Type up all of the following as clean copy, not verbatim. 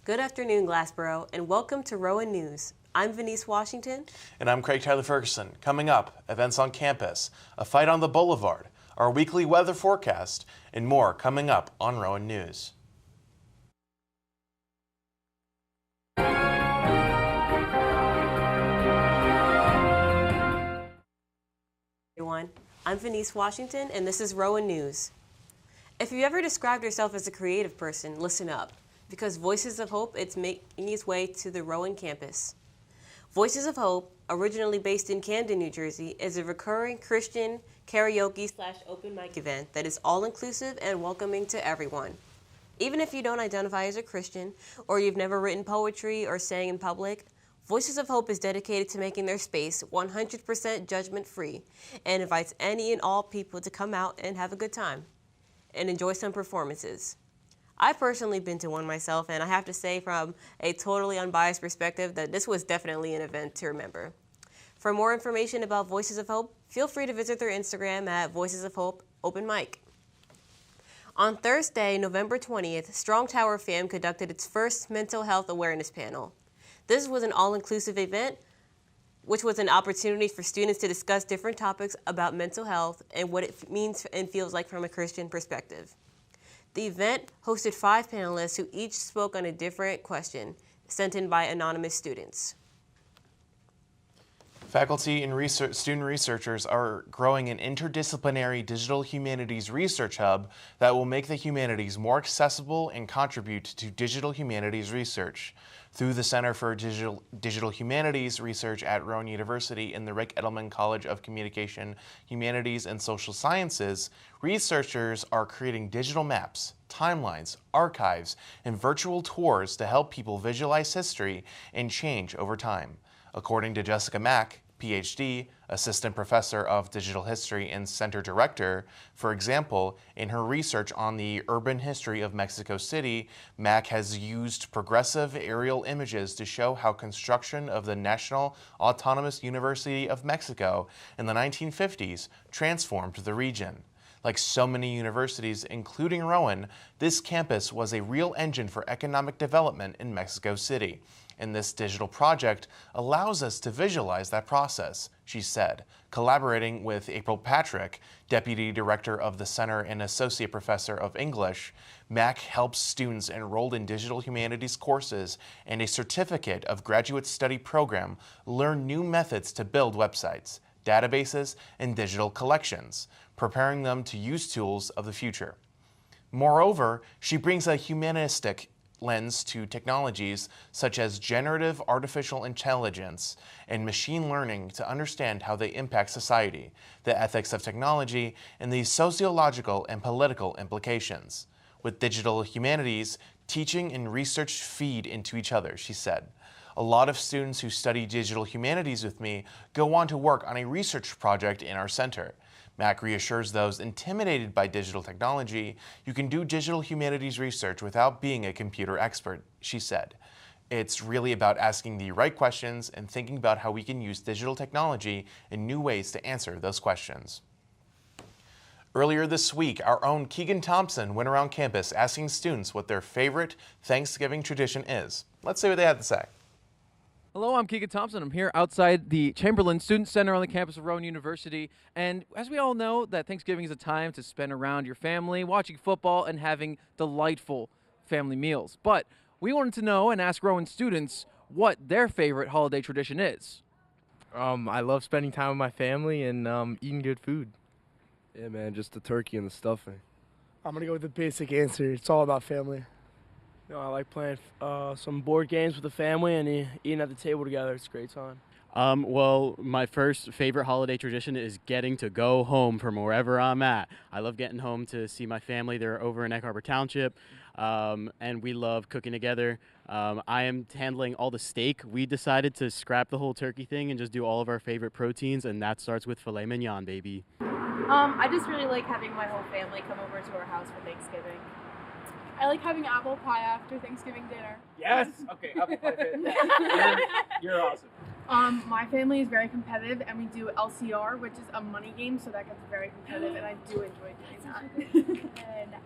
Good afternoon, Glassboro, and welcome to Rowan News. I'm Venice Washington. And I'm Craig Tyler Ferguson. Coming up, events on campus, a fight on the boulevard, our weekly weather forecast, and more coming up on Rowan News. Everyone, I'm Venice Washington, and this is Rowan News. If you ever described yourself as a creative person, listen up, because Voices of Hope is making its way to the Rowan campus. Voices of Hope, originally based in Camden, New Jersey, is a recurring Christian karaoke/open mic event that is all-inclusive and welcoming to everyone. Even if you don't identify as a Christian, or you've never written poetry or sang in public, Voices of Hope is dedicated to making their space 100% judgment-free and invites any and all people to come out and have a good time and enjoy some performances. I've personally been to one myself, and I have to say from a totally unbiased perspective that this was definitely an event to remember. For more information about Voices of Hope, feel free to visit their Instagram at Voices of Hope Open Mic. On Thursday, November 20th, Strong Tower FAM conducted its first mental health awareness panel. This was an all-inclusive event, which was an opportunity for students to discuss different topics about mental health and what it means and feels like from a Christian perspective. The event hosted 5 panelists who each spoke on a different question sent in by anonymous students. Faculty and student researchers are growing an interdisciplinary digital humanities research hub that will make the humanities more accessible and contribute to digital humanities research. Through the Center for Digital Humanities Research at Rowan University and the Rick Edelman College of Communication, Humanities, and Social Sciences, researchers are creating digital maps, timelines, archives, and virtual tours to help people visualize history and change over time. According to Jessica Mack, PhD, Assistant Professor of Digital History and Center Director, for example, in her research on the urban history of Mexico City, Mack has used progressive aerial images to show how construction of the National Autonomous University of Mexico in the 1950s transformed the region. Like so many universities, including Rowan, this campus was a real engine for economic development in Mexico City. And this digital project allows us to visualize that process, she said. Collaborating with April Patrick, Deputy Director of the Center and Associate Professor of English, Mack helps students enrolled in digital humanities courses and a Certificate of Graduate Study program learn new methods to build websites, databases, and digital collections, preparing them to use tools of the future. Moreover, she brings a humanistic lens to technologies such as generative artificial intelligence and machine learning to understand how they impact society, the ethics of technology, and the sociological and political implications. With digital humanities, teaching and research feed into each other, she said. A lot of students who study digital humanities with me go on to work on a research project in our center. Mack reassures those intimidated by digital technology, you can do digital humanities research without being a computer expert, she said. It's really about asking the right questions and thinking about how we can use digital technology in new ways to answer those questions. Earlier this week, our own Keegan Thompson went around campus asking students what their favorite Thanksgiving tradition is. Let's see what they had to say. Hello, I'm Keegan Thompson. I'm here outside the Chamberlain Student Center on the campus of Rowan University. And as we all know, that Thanksgiving is a time to spend around your family, watching football, and having delightful family meals. But we wanted to know and ask Rowan students what their favorite holiday tradition is. I love spending time with my family and eating good food. Yeah, man, just the turkey and the stuffing. I'm going to go with the basic answer. It's all about family. You know, I like playing some board games with the family and eating at the table together. It's a great time. Well, my first favorite holiday tradition is getting to go home from wherever I'm at. I love getting home to see my family. They're over in Egg Harbor Township, and we love cooking together. I am handling all the steak. We decided to scrap the whole turkey thing and just do all of our favorite proteins, and that starts with filet mignon, baby. I just really like having my whole family come over to our house for Thanksgiving. I like having apple pie after Thanksgiving dinner. Yes. Okay, apple pie. You're awesome. My family is very competitive, and we do LCR, which is a money game, so that gets very competitive, and I do enjoy doing that.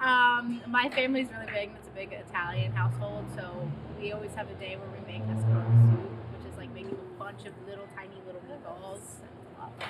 And my family's really big, and it's a big Italian household, so we always have a day where we make escargot soup, which is like making a bunch of tiny little meatballs. And it's a lot of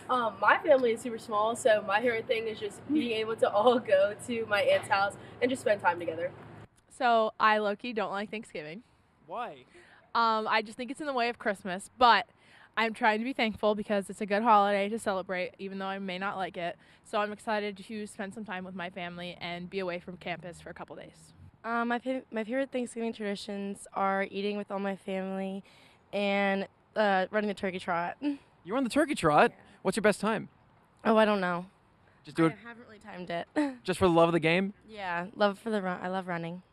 fun. My family is super small, so my favorite thing is just being able to all go to my aunt's house and just spend time together. So I low-key don't like Thanksgiving. Why? I just think it's in the way of Christmas, but I'm trying to be thankful because it's a good holiday to celebrate, even though I may not like it. So I'm excited to spend some time with my family and be away from campus for a couple days. My favorite Thanksgiving traditions are eating with all my family and running the turkey trot. You run the turkey trot? Yeah. What's your best time? Oh, I don't know. Just do it. I haven't really timed it. Just for the love of the game? Yeah, love for the run. I love running.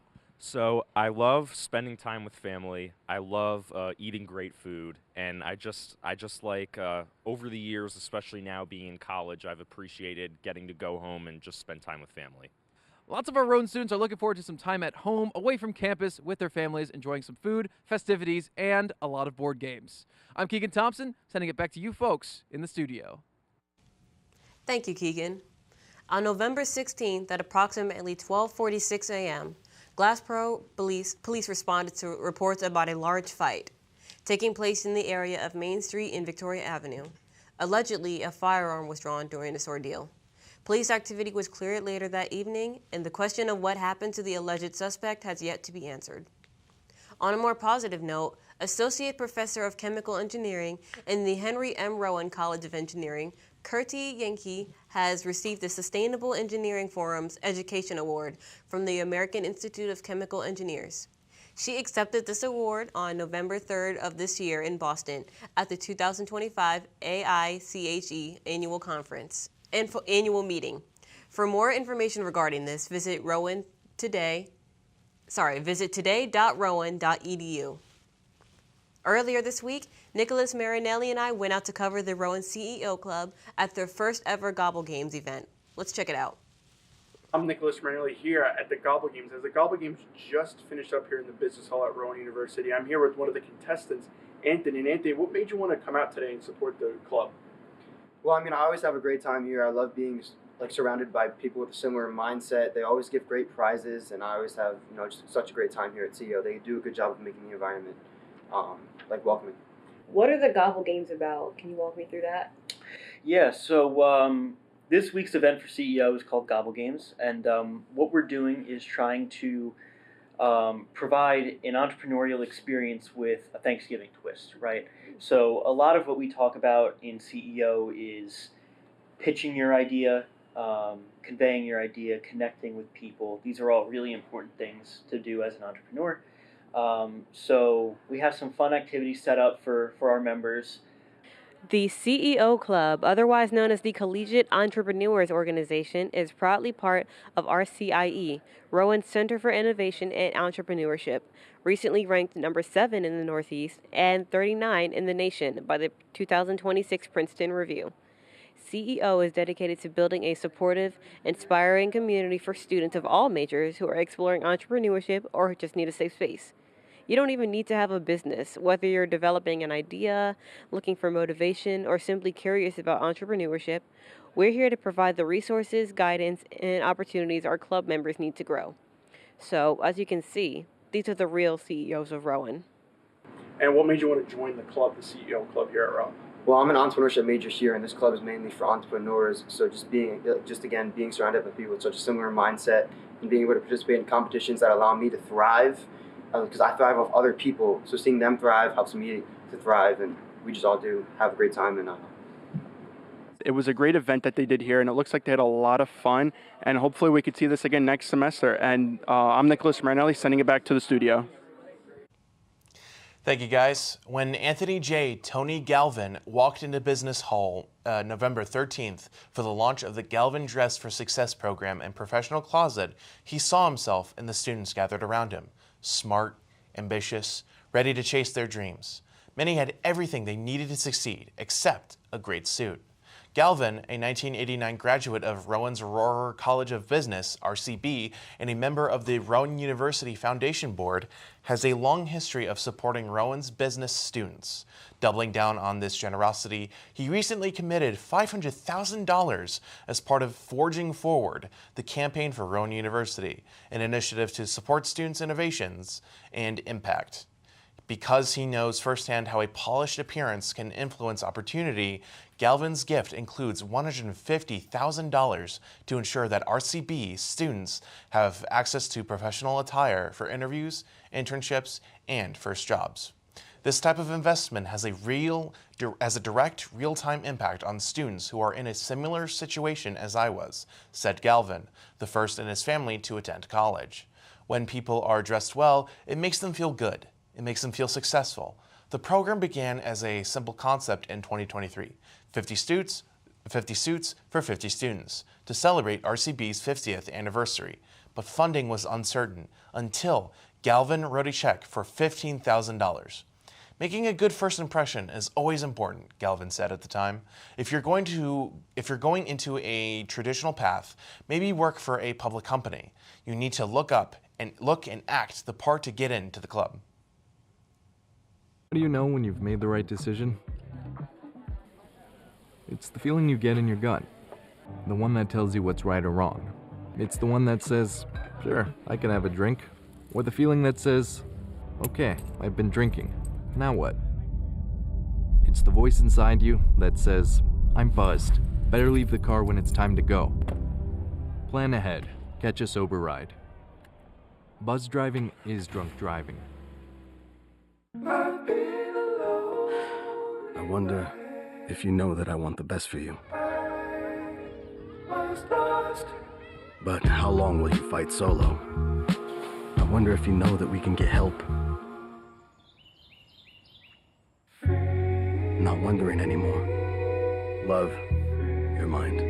So I love spending time with family. I love eating great food, and I just like over the years, especially now being in college, I've appreciated getting to go home and just spend time with family. Lots of our Rowan students are looking forward to some time at home, away from campus, with their families, enjoying some food, festivities, and a lot of board games. I'm Keegan Thompson, sending it back to you folks in the studio. Thank you, Keegan. On November 16th at approximately 12:46 a.m., Glassboro police responded to reports about a large fight taking place in the area of Main Street and Victoria Avenue. Allegedly, a firearm was drawn during this ordeal. Police activity was cleared later that evening, and the question of what happened to the alleged suspect has yet to be answered. On a more positive note, Associate Professor of Chemical Engineering in the Henry M. Rowan College of Engineering, Kirti Yankee, has received the Sustainable Engineering Forum's Education Award from the American Institute of Chemical Engineers. She accepted this award on November 3rd of this year in Boston at the 2025 AICHE Annual Conference and Annual Meeting. For more information regarding this, visit today.rowan.edu. Earlier this week, Nicholas Marinelli and I went out to cover the Rowan CEO Club at their first ever Gobble Games event. Let's check it out. I'm Nicholas Marinelli here at the Gobble Games. As the Gobble Games just finished up here in the business hall at Rowan University, I'm here with one of the contestants, Anthony. And Anthony, what made you want to come out today and support the club? Well, I always have a great time here. I love being surrounded by people with a similar mindset. They always give great prizes, and I always have just such a great time here at CEO. They do a good job of making the environment welcoming. What are the Gobble Games about? Can you walk me through that? Yeah, so this week's event for CEO is called Gobble Games, and what we're doing is trying to provide an entrepreneurial experience with a Thanksgiving twist, right? So a lot of what we talk about in CEO is pitching your idea, conveying your idea, connecting with people. These are all really important things to do as an entrepreneur. So we have some fun activities set up for our members. The CEO Club, otherwise known as the Collegiate Entrepreneurs Organization, is proudly part of RCIE, Rowan's Center for Innovation and Entrepreneurship, recently ranked number 7 in the Northeast and 39 in the nation by the 2026 Princeton Review. CEO is dedicated to building a supportive, inspiring community for students of all majors who are exploring entrepreneurship or just need a safe space. You don't even need to have a business, whether you're developing an idea, looking for motivation, or simply curious about entrepreneurship. We're here to provide the resources, guidance, and opportunities our club members need to grow. So, as you can see, these are the real CEOs of Rowan. And what made you want to join the club, the CEO Club here at Rowan? Well, I'm an entrepreneurship major here, and this club is mainly for entrepreneurs. So being surrounded by people with such a similar mindset and being able to participate in competitions that allow me to thrive, because I thrive off other people. So seeing them thrive helps me to thrive, and we just all do have a great time. And it was a great event that they did here, and it looks like they had a lot of fun. And hopefully we could see this again next semester. And I'm Nicholas Marinelli, sending it back to the studio. Thank you, guys. When Anthony J. Tony Galvin walked into Business Hall November 13th for the launch of the Galvin Dress for Success program and Professional Closet, he saw himself in the students gathered around him. Smart, ambitious, ready to chase their dreams. Many had everything they needed to succeed, except a great suit. Galvin, a 1989 graduate of Rowan's Rohrer College of Business, RCB, and a member of the Rowan University Foundation Board, has a long history of supporting Rowan's business students. Doubling down on this generosity, he recently committed $500,000 as part of Forging Forward, the campaign for Rowan University, an initiative to support students' innovations and impact. Because he knows firsthand how a polished appearance can influence opportunity, Galvin's gift includes $150,000 to ensure that RCB students have access to professional attire for interviews, internships, and first jobs. This type of investment has a direct, real-time impact on students who are in a similar situation as I was, said Galvin, the first in his family to attend college. When people are dressed well, it makes them feel good. It makes them feel successful. The program began as a simple concept in 2023, 50 suits for 50 students, to celebrate RCB's 50th anniversary. But funding was uncertain until Galvin wrote a check for $15,000. Making a good first impression is always important, Galvin said at the time. If you're going into a traditional path, maybe work for a public company. You need to look and act the part to get into the club. How do you know when you've made the right decision? It's the feeling you get in your gut. The one that tells you what's right or wrong. It's the one that says, sure, I can have a drink. Or the feeling that says, okay, I've been drinking. Now what? It's the voice inside you that says, I'm buzzed. Better leave the car when it's time to go. Plan ahead. Catch a sober ride. Buzz driving is drunk driving. I wonder if you know that I want the best for you. But how long will you fight solo? I wonder if you know that we can get help. Not wondering anymore. Love, your mind.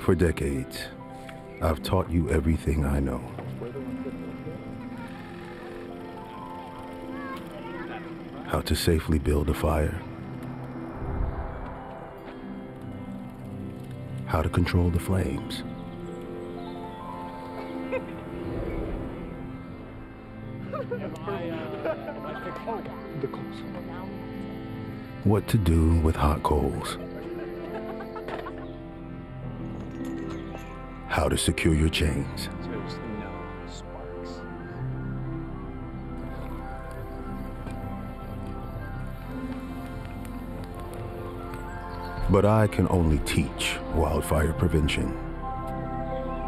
For decades, I've taught you everything I know. How to safely build a fire. How to control the flames. What to do with hot coals. How to secure your chains. But I can only teach wildfire prevention.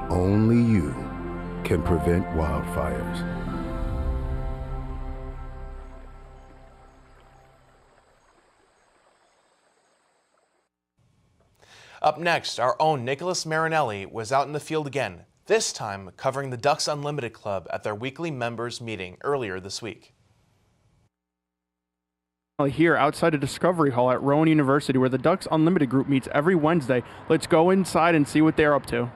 Only you can prevent wildfires. Up next, our own Nicholas Marinelli was out in the field again, this time covering the Ducks Unlimited Club at their weekly members meeting earlier this week. Here outside of Discovery Hall at Rowan University, where the Ducks Unlimited group meets every Wednesday. Let's go inside and see what they're up to.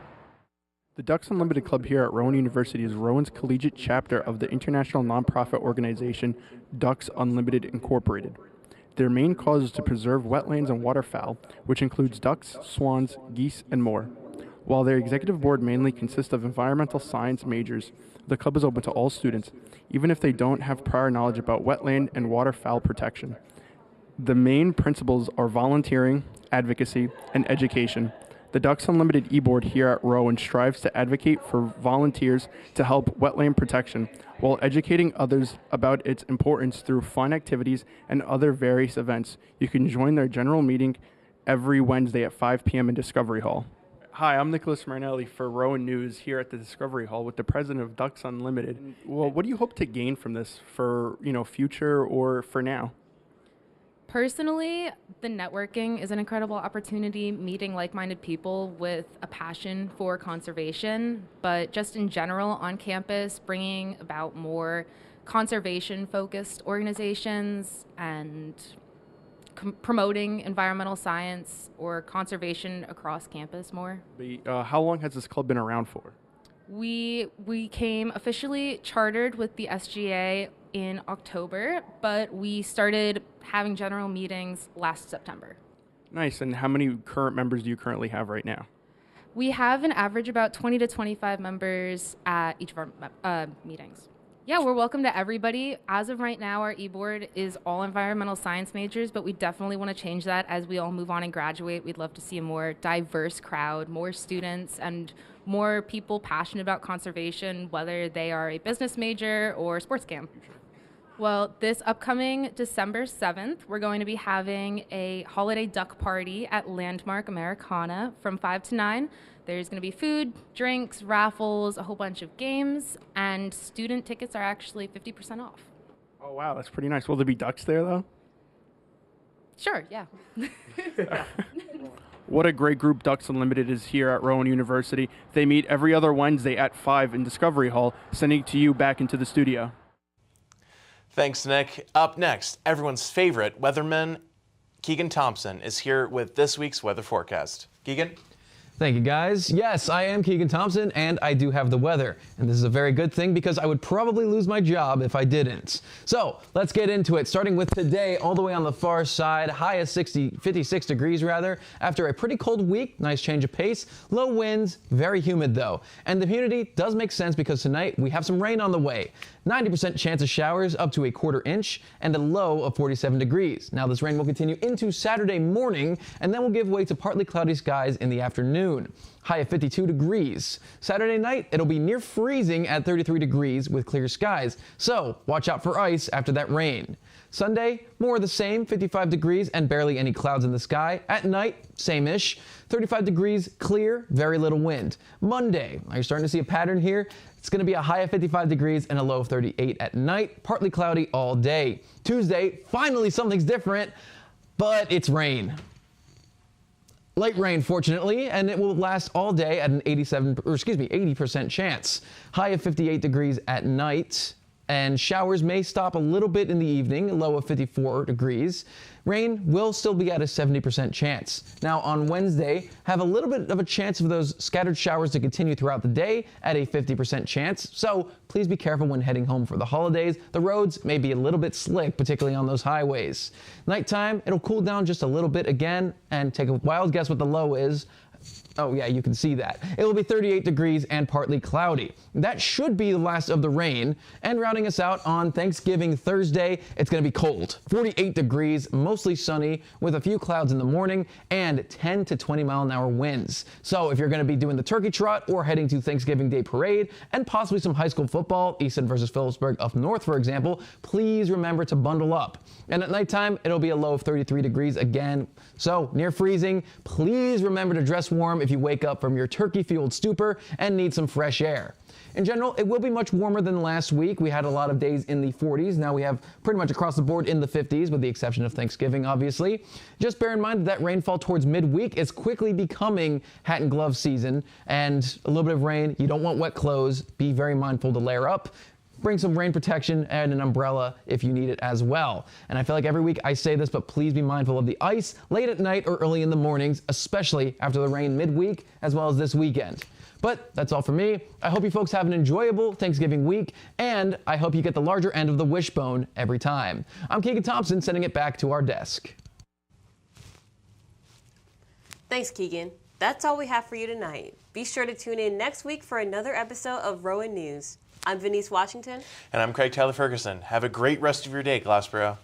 The Ducks Unlimited Club here at Rowan University is Rowan's collegiate chapter of the international nonprofit organization Ducks Unlimited Incorporated. Their main cause is to preserve wetlands and waterfowl, which includes ducks, swans, geese, and more. While their executive board mainly consists of environmental science majors, the club is open to all students, even if they don't have prior knowledge about wetland and waterfowl protection. The main principles are volunteering, advocacy, and education. The Ducks Unlimited e-board here at Rowan strives to advocate for volunteers to help wetland protection, while educating others about its importance through fun activities and other various events. You can join their general meeting every Wednesday at 5 p.m. in Discovery Hall. Hi, I'm Nicholas Marinelli for Rowan News here at the Discovery Hall with the president of Ducks Unlimited. Well, what do you hope to gain from this for, future or for now? Personally, the networking is an incredible opportunity, meeting like-minded people with a passion for conservation, but just in general on campus, bringing about more conservation-focused organizations and promoting environmental science or conservation across campus more. How long has this club been around for? We came officially chartered with the SGA in October, but we started having general meetings last September. Nice. And how many current members do you currently have right now? We have an average about 20 to 25 members at each of our meetings. Yeah, we're welcome to everybody. As of right now, our e-board is all environmental science majors, but we definitely want to change that as we all move on and graduate. We'd love to see a more diverse crowd, more students, and more people passionate about conservation, whether they are a business major or sports cam. Well, this upcoming December 7th, we're going to be having a holiday duck party at Landmark Americana from 5 to 9. There's going to be food, drinks, raffles, a whole bunch of games, and student tickets are actually 50% off. Oh, wow, that's pretty nice. Will there be ducks there, though? Sure, yeah. What a great group Ducks Unlimited is here at Rowan University. They meet every other Wednesday at 5 in Discovery Hall, sending it to you back into the studio. Thanks, Nick. Up next, everyone's favorite weatherman, Keegan Thompson, is here with this week's weather forecast. Keegan? Thank you, guys. Yes, I am Keegan Thompson, and I do have the weather. And this is a very good thing because I would probably lose my job if I didn't. So let's get into it, starting with today all the way on the far side, high of 56 degrees rather, after a pretty cold week. Nice change of pace. Low winds, very humid though. And the humidity does make sense because tonight we have some rain on the way. 90% chance of showers up to a quarter inch and a low of 47 degrees. Now this rain will continue into Saturday morning and then will give way to partly cloudy skies in the afternoon. High of 52 degrees. Saturday night, it'll be near freezing at 33 degrees with clear skies. So watch out for ice after that rain. Sunday, more of the same, 55 degrees and barely any clouds in the sky. At night, same-ish, 35 degrees, clear, very little wind. Monday, are you starting to see a pattern here? It's going to be a high of 55 degrees and a low of 38 at night, partly cloudy all day. Tuesday, finally something's different, but it's rain. Light rain, fortunately, and it will last all day at an 80% chance. High of 58 degrees at night, and showers may stop a little bit in the evening, low of 54 degrees. Rain will still be at a 70% chance. Now on Wednesday, have a little bit of a chance of those scattered showers to continue throughout the day at a 50% chance. So please be careful when heading home for the holidays. The roads may be a little bit slick, particularly on those highways. Nighttime, it'll cool down just a little bit again, and take a wild guess what the low is. Oh yeah, you can see that. It will be 38 degrees and partly cloudy. That should be the last of the rain. And rounding us out on Thanksgiving Thursday, it's going to be cold. 48 degrees, mostly sunny, with a few clouds in the morning and 10 to 20 mile an hour winds. So if you're going to be doing the turkey trot or heading to Thanksgiving Day parade and possibly some high school football, Easton versus Phillipsburg up north, for example, please remember to bundle up. And at nighttime, it'll be a low of 33 degrees again. So near freezing, please remember to dress warm if you wake up from your turkey-fueled stupor and need some fresh air. In general, it will be much warmer than last week. We had a lot of days in the 40s. Now we have pretty much across the board in the 50s, with the exception of Thanksgiving, obviously. Just bear in mind that rainfall towards midweek is quickly becoming hat and glove season, and a little bit of rain. You don't want wet clothes. Be very mindful to layer up. Bring some rain protection and an umbrella if you need it as well. And I feel like every week I say this, but please be mindful of the ice late at night or early in the mornings, especially after the rain midweek as well as this weekend. But that's all for me. I hope you folks have an enjoyable Thanksgiving week, and I hope you get the larger end of the wishbone every time. I'm Keegan Thompson, sending it back to our desk. Thanks, Keegan. That's all we have for you tonight. Be sure to tune in next week for another episode of Rowan News. I'm Venice Washington. And I'm Craig Tyler Ferguson. Have a great rest of your day, Glassboro.